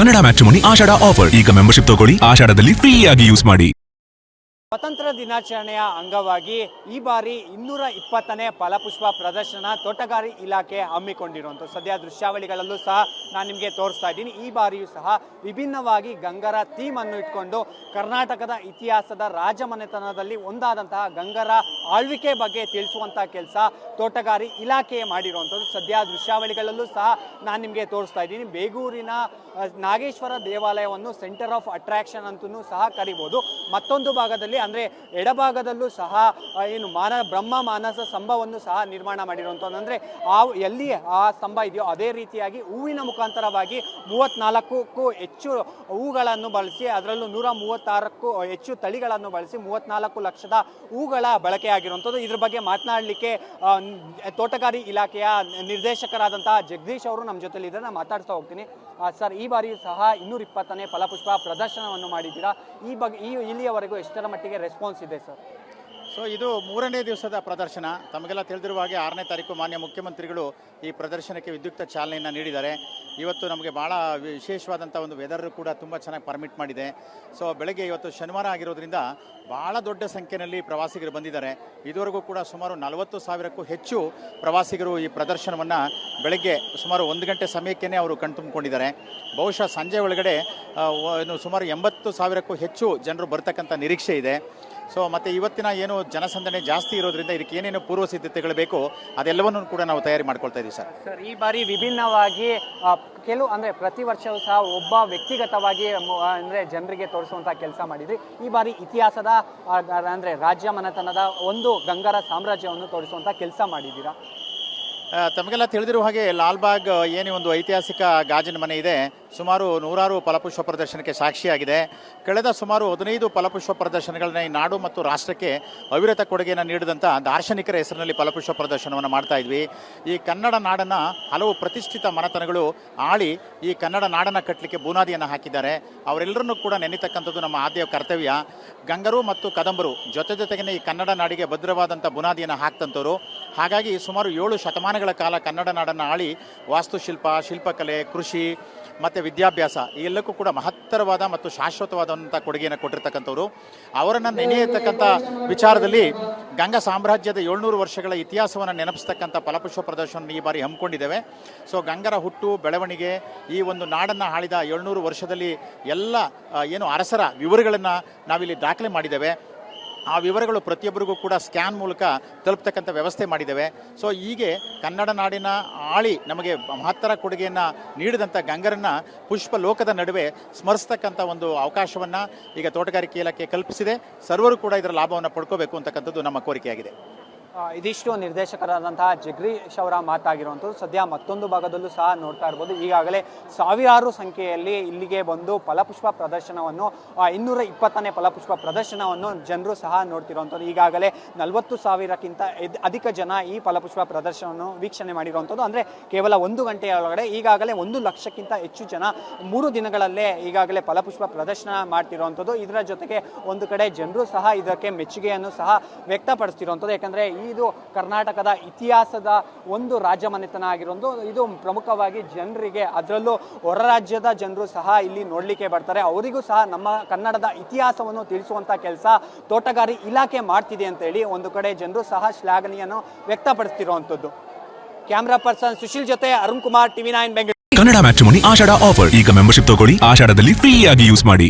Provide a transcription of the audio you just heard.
Kannada matrimony ಆಷಾಢ offer. ಈಗ membership ತಗೊಳ್ಳಿ, ಆಷಾಢದಲ್ಲಿ free ಆಗಿ ಯೂಸ್ ಮಾಡಿ. ಸ್ವಾತಂತ್ರ್ಯ ದಿನಾಚರಣೆಯ ಅಂಗವಾಗಿ ಈ ಬಾರಿ 220ನೇ ಫಲಪುಷ್ಪ ಪ್ರದರ್ಶನ ತೋಟಗಾರಿ ಇಲಾಖೆ ಹಮ್ಮಿಕೊಂಡಿರುವಂಥದ್ದು. ಸದ್ಯ ದೃಶ್ಯಾವಳಿಗಳಲ್ಲೂ ಸಹ ನಾನು ನಿಮಗೆ ತೋರಿಸ್ತಾ ಇದ್ದೀನಿ. ಈ ಬಾರಿಯೂ ಸಹ ವಿಭಿನ್ನವಾಗಿ ಗಂಗರ ಥೀಮ್ ಅನ್ನು ಇಟ್ಕೊಂಡು ಕರ್ನಾಟಕದ ಇತಿಹಾಸದ ರಾಜಮನೆತನದಲ್ಲಿ ಒಂದಾದಂತಹ ಗಂಗರ ಆಳ್ವಿಕೆ ಬಗ್ಗೆ ತಿಳಿಸುವಂಥ ಕೆಲಸ ತೋಟಗಾರಿ ಇಲಾಖೆ ಮಾಡಿರುವಂಥದ್ದು. ಸದ್ಯ ದೃಶ್ಯಾವಳಿಗಳಲ್ಲೂ ಸಹ ನಾನು ನಿಮಗೆ ತೋರಿಸ್ತಾ ಇದ್ದೀನಿ. ಬೇಗೂರಿನ ನಾಗೇಶ್ವರ ದೇವಾಲಯವನ್ನು ಸೆಂಟರ್ ಆಫ್ ಅಟ್ರಾಕ್ಷನ್ ಅಂತಲೂ ಸಹ ಕರಿಬೋದು. ಮತ್ತೊಂದು ಭಾಗದಲ್ಲಿ ಅಂದರೆ ಎಡಭಾಗದಲ್ಲೂ ಸಹ ಏನು ಬ್ರಹ್ಮ ಮಾನಸ ಸ್ತಂಭವನ್ನು ಸಹ ನಿರ್ಮಾಣ ಮಾಡಿರುವಂಥದ್ದು. ಅಂದರೆ ಎಲ್ಲಿ ಆ ಸ್ತಂಭ ಇದೆಯೋ ಅದೇ ರೀತಿಯಾಗಿ ಹೂವಿನ ಮುಖಾಂತರವಾಗಿ 34ಕ್ಕೂ ಹೆಚ್ಚು ಹೂಗಳನ್ನು ಬಳಸಿ, ಅದರಲ್ಲೂ 136ಕ್ಕೂ ಹೆಚ್ಚು ತಳಿಗಳನ್ನು ಬಳಸಿ 34 ಲಕ್ಷದ ಹೂಗಳ ಬಳಕೆಯಾಗಿರುವಂಥದ್ದು. ಇದ್ರ ಬಗ್ಗೆ ಮಾತನಾಡಲಿಕ್ಕೆ ತೋಟಗಾರಿ ಇಲಾಖೆಯ ನಿರ್ದೇಶಕರಾದಂತಹ ಜಗದೀಶ್ ಅವರು ನಮ್ಮ ಜೊತೆಲಿ ಇದ್ದಾರೆ. ನಾನು ಮಾತಾಡ್ತಾ ಹೋಗ್ತೀನಿ. ಸರ್, ಈ ಬಾರಿಯೂ ಸಹ 220ನೇ ಫಲಪುಷ್ಪ ಪ್ರದರ್ಶನವನ್ನು ಮಾಡಿದ್ದೀರಾ. ಈ ಬಗ್ಗೆ ಇಲ್ಲಿಯವರೆಗೂ ಎಷ್ಟರ ಮಟ್ಟಿಗೆ ರೆಸ್ಪಾನ್ಸ್ ಇದೆ ಸರ್? ಇದು 3ನೇ ದಿವಸದ ಪ್ರದರ್ಶನ. ತಮಗೆಲ್ಲ ತಿಳಿದಿರುವ ಹಾಗೆ 6ನೇ ತಾರೀಕು ಮಾನ್ಯ ಮುಖ್ಯಮಂತ್ರಿಗಳು ಈ ಪ್ರದರ್ಶನಕ್ಕೆ ವಿದ್ಯುಕ್ತ ಚಾಲನೆಯನ್ನು ನೀಡಿದ್ದಾರೆ. ಇವತ್ತು ನಮಗೆ ಭಾಳ ವಿಶೇಷವಾದಂಥ ಒಂದು ವೆದರ್ ಕೂಡ ತುಂಬ ಚೆನ್ನಾಗಿ ಪರ್ಮಿಟ್ ಮಾಡಿದೆ. ಬೆಳಗ್ಗೆ ಇವತ್ತು ಶನಿವಾರ ಆಗಿರೋದ್ರಿಂದ ಭಾಳ ದೊಡ್ಡ ಸಂಖ್ಯೆಯಲ್ಲಿ ಪ್ರವಾಸಿಗರು ಬಂದಿದ್ದಾರೆ. ಇದುವರೆಗೂ ಕೂಡ ಸುಮಾರು 40,000ಕ್ಕೂ ಹೆಚ್ಚು ಪ್ರವಾಸಿಗರು ಈ ಪ್ರದರ್ಶನವನ್ನು ಬೆಳಗ್ಗೆ ಸುಮಾರು 1 ಗಂಟೆ ಸಮಯಕ್ಕೇ ಅವರು ಕಣ್ತುಂಬಿಕೊಂಡಿದ್ದಾರೆ. ಬಹುಶಃ ಸಂಜೆ ಒಳಗಡೆ ಸುಮಾರು 80,000ಕ್ಕೂ ಹೆಚ್ಚು ಜನರು ಬರ್ತಕ್ಕಂಥ ನಿರೀಕ್ಷೆ ಇದೆ. ಮತ್ತು ಇವತ್ತಿನ ಏನು ಜನಸಂದಣಿ ಜಾಸ್ತಿ ಇರೋದ್ರಿಂದ ಇದಕ್ಕೆ ಏನೇನು ಪೂರ್ವ ಸಿದ್ಧತೆಗಳು ಬೇಕು ಅದೆಲ್ಲವನ್ನೂ ಕೂಡ ನಾವು ತಯಾರಿ ಮಾಡ್ಕೊಳ್ತಾ ಇದ್ದೀವಿ ಸರ್. ಈ ಬಾರಿ ವಿಭಿನ್ನವಾಗಿ ಅಂದರೆ ಪ್ರತಿ ವರ್ಷವೂ ಸಹ ಒಬ್ಬ ವ್ಯಕ್ತಿಗತವಾಗಿ ಅಂದರೆ ಜನರಿಗೆ ತೋರಿಸುವಂಥ ಕೆಲಸ ಮಾಡಿದ್ರಿ. ಈ ಬಾರಿ ಇತಿಹಾಸದ ಅಂದರೆ ರಾಜ್ಯ ಮನೆತನದ ಒಂದು ಗಂಗರ ಸಾಮ್ರಾಜ್ಯವನ್ನು ತೋರಿಸುವಂಥ ಕೆಲಸ ಮಾಡಿದ್ದೀರಾ. ತಮಗೆಲ್ಲ ತಿಳಿದಿರುವ ಹಾಗೆ ಲಾಲ್ಬಾಗ್ ಏನೇ ಒಂದು ಐತಿಹಾಸಿಕ ಗಾಜಿನ ಮನೆ ಇದೆ, ಸುಮಾರು 100 ಫಲಪುಷ್ಪ ಪ್ರದರ್ಶನಕ್ಕೆ ಸಾಕ್ಷಿಯಾಗಿದೆ. ಕಳೆದ ಸುಮಾರು 15 ಫಲಪುಷ್ಪ ಪ್ರದರ್ಶನಗಳನ್ನ ಈ ನಾಡು ಮತ್ತು ರಾಷ್ಟ್ರಕ್ಕೆ ಅವಿರತ ಕೊಡುಗೆಯನ್ನು ನೀಡಿದಂಥ ದಾರ್ಶನಿಕರ ಹೆಸರಿನಲ್ಲಿ ಫಲಪುಷ್ಪ ಪ್ರದರ್ಶನವನ್ನು ಮಾಡ್ತಾ ಇದ್ವಿ. ಈ ಕನ್ನಡ ನಾಡನ್ನು ಹಲವು ಪ್ರತಿಷ್ಠಿತ ಮನೆತನಗಳು ಆಳಿ ಈ ಕನ್ನಡ ನಾಡನ್ನು ಕಟ್ಟಲಿಕ್ಕೆ ಬುನಾದಿಯನ್ನು ಹಾಕಿದ್ದಾರೆ. ಅವರೆಲ್ಲರನ್ನೂ ಕೂಡ ನೆನೀತಕ್ಕಂಥದ್ದು ನಮ್ಮ ಆದ್ಯ ಕರ್ತವ್ಯ. ಗಂಗರು ಮತ್ತು ಕದಂಬರು ಜೊತೆಗೇ ಈ ಕನ್ನಡ ನಾಡಿಗೆ ಭದ್ರವಾದಂಥ ಬುನಾದಿಯನ್ನು ಹಾಕ್ತಂಥವ್ರು. ಹಾಗಾಗಿ ಸುಮಾರು 7 ಶತಮಾನಗಳ ಕಾಲ ಕನ್ನಡ ನಾಡನ್ನು ಆಳಿ ವಾಸ್ತುಶಿಲ್ಪ, ಶಿಲ್ಪಕಲೆ, ಕೃಷಿ ಮತ್ತು ವಿದ್ಯಾಭ್ಯಾಸ ಈ ಎಲ್ಲಕ್ಕೂ ಕೂಡ ಮಹತ್ತರವಾದ ಮತ್ತು ಶಾಶ್ವತವಾದಂಥ ಕೊಡುಗೆಯನ್ನು ಕೊಟ್ಟಿರ್ತಕ್ಕಂಥವ್ರು. ಅವರನ್ನು ನೆನೆಯತಕ್ಕಂಥ ವಿಚಾರದಲ್ಲಿ ಗಂಗಾ ಸಾಮ್ರಾಜ್ಯದ 700 ವರ್ಷಗಳ ಇತಿಹಾಸವನ್ನು ನೆನಪಿಸ್ತಕ್ಕಂಥ ಫಲಪುಷ್ಪ ಪ್ರದರ್ಶನ ಈ ಬಾರಿ ಹಮ್ಮಿಕೊಂಡಿದ್ದೇವೆ. ಗಂಗರ ಹುಟ್ಟು ಬೆಳವಣಿಗೆ, ಈ ಒಂದು ನಾಡನ್ನು ಆಳಿದ 700 ವರ್ಷದಲ್ಲಿ ಎಲ್ಲ ಏನು ಅರಸರ ವಿವರಗಳನ್ನು ನಾವಿಲ್ಲಿ ದಾಖಲೆ ಮಾಡಿದ್ದೇವೆ. ಆ ವಿವರಗಳು ಪ್ರತಿಯೊಬ್ಬರಿಗೂ ಕೂಡ ಸ್ಕ್ಯಾನ್ ಮೂಲಕ ತಲುಪ್ತಕ್ಕಂಥ ವ್ಯವಸ್ಥೆ ಮಾಡಿದ್ದೇವೆ. ಹೀಗೆ ಕನ್ನಡ ನಾಡಿನ ಆಳಿ ನಮಗೆ ಮಹತ್ತರ ಕೊಡುಗೆಯನ್ನು ನೀಡಿದಂಥ ಗಂಗರನ್ನು ಪುಷ್ಪ ಲೋಕದ ನಡುವೆ ಸ್ಮರಿಸ್ತಕ್ಕಂಥ ಒಂದು ಅವಕಾಶವನ್ನು ಈಗ ತೋಟಗಾರಿಕೆ ಇಲಾಖೆ ಕಲ್ಪಿಸಿದೆ. ಸರ್ವರು ಕೂಡ ಇದರ ಲಾಭವನ್ನು ಪಡ್ಕೋಬೇಕು ಅಂತಕ್ಕಂಥದ್ದು ನಮ್ಮ ಕೋರಿಕೆಯಾಗಿದೆ. ಇದಿಷ್ಟು ನಿರ್ದೇಶಕರಾದಂತಹ ಜಗದೀಶ್ ಅವರ ಮಾತಾಗಿರುವಂಥದ್ದು. ಸದ್ಯ ಮತ್ತೊಂದು ಭಾಗದಲ್ಲೂ ಸಹ ನೋಡ್ತಾ ಇರ್ಬೋದು, ಈಗಾಗಲೇ ಸಾವಿರಾರು ಸಂಖ್ಯೆಯಲ್ಲಿ ಇಲ್ಲಿಗೆ ಬಂದು ಫಲಪುಷ್ಪ ಪ್ರದರ್ಶನವನ್ನು 220ನೇ ಫಲಪುಷ್ಪ ಪ್ರದರ್ಶನವನ್ನು ಜನರು ಸಹ ನೋಡ್ತಿರುವಂಥದ್ದು. ಈಗಾಗಲೇ 40,000ಕ್ಕಿಂತ ಅಧಿಕ ಜನ ಈ ಫಲಪುಷ್ಪ ಪ್ರದರ್ಶನವನ್ನು ವೀಕ್ಷಣೆ ಮಾಡಿರುವಂಥದ್ದು. ಅಂದರೆ ಕೇವಲ 1 ಗಂಟೆಯೊಳಗಡೆ ಈಗಾಗಲೇ 1 ಲಕ್ಷಕ್ಕಿಂತ ಹೆಚ್ಚು ಜನ 3 ದಿನಗಳಲ್ಲೇ ಈಗಾಗಲೇ ಫಲಪುಷ್ಪ ಪ್ರದರ್ಶನ ಮಾಡ್ತಿರುವಂಥದ್ದು. ಇದರ ಜೊತೆಗೆ ಒಂದು ಕಡೆ ಜನರು ಸಹ ಇದಕ್ಕೆ ಮೆಚ್ಚುಗೆಯನ್ನು ಸಹ ವ್ಯಕ್ತಪಡಿಸ್ತಿರುವಂಥದ್ದು. ಯಾಕಂದರೆ ಇದು ಕರ್ನಾಟಕದ ಇತಿಹಾಸದ ಒಂದು ರಾಜ್ಯ ಮನೆತನ ಆಗಿರೋದು. ಇದು ಪ್ರಮುಖವಾಗಿ ಜನರಿಗೆ, ಅದರಲ್ಲೂ ಹೊರ ರಾಜ್ಯದ ಜನರು ಸಹ ಇಲ್ಲಿ ನೋಡಲಿಕ್ಕೆ ಬರ್ತಾರೆ. ಅವರಿಗೂ ಸಹ ನಮ್ಮ ಕನ್ನಡದ ಇತಿಹಾಸವನ್ನು ತಿಳಿಸುವಂಥ ಕೆಲಸ ತೋಟಗಾರಿ ಇಲಾಖೆ ಮಾಡ್ತಿದೆ ಅಂತೇಳಿ ಒಂದು ಕಡೆ ಜನರು ಸಹ ಶ್ಲಾಘನೆಯನ್ನು ವ್ಯಕ್ತಪಡಿಸ್ತಿರುವಂಥದ್ದು. ಕ್ಯಾಮ್ರಾ ಪರ್ಸನ್ ಸುಶೀಲ್ ಜೊತೆ ಅರುಣ್ ಕುಮಾರ್, TV9 ಬೆಂಗಳೂರು. ಕನ್ನಡ ಮ್ಯಾಟ್ರಿಮೋನಿ ಆಷಾಢ ಆಫರ್. ಈಗ ಮೆಂಬರ್ಶಿಪ್ ತಗೊಳ್ಳಿ, ಆಷಾಢದಲ್ಲಿ ಫ್ರೀ ಆಗಿ ಯೂಸ್ ಮಾಡಿ.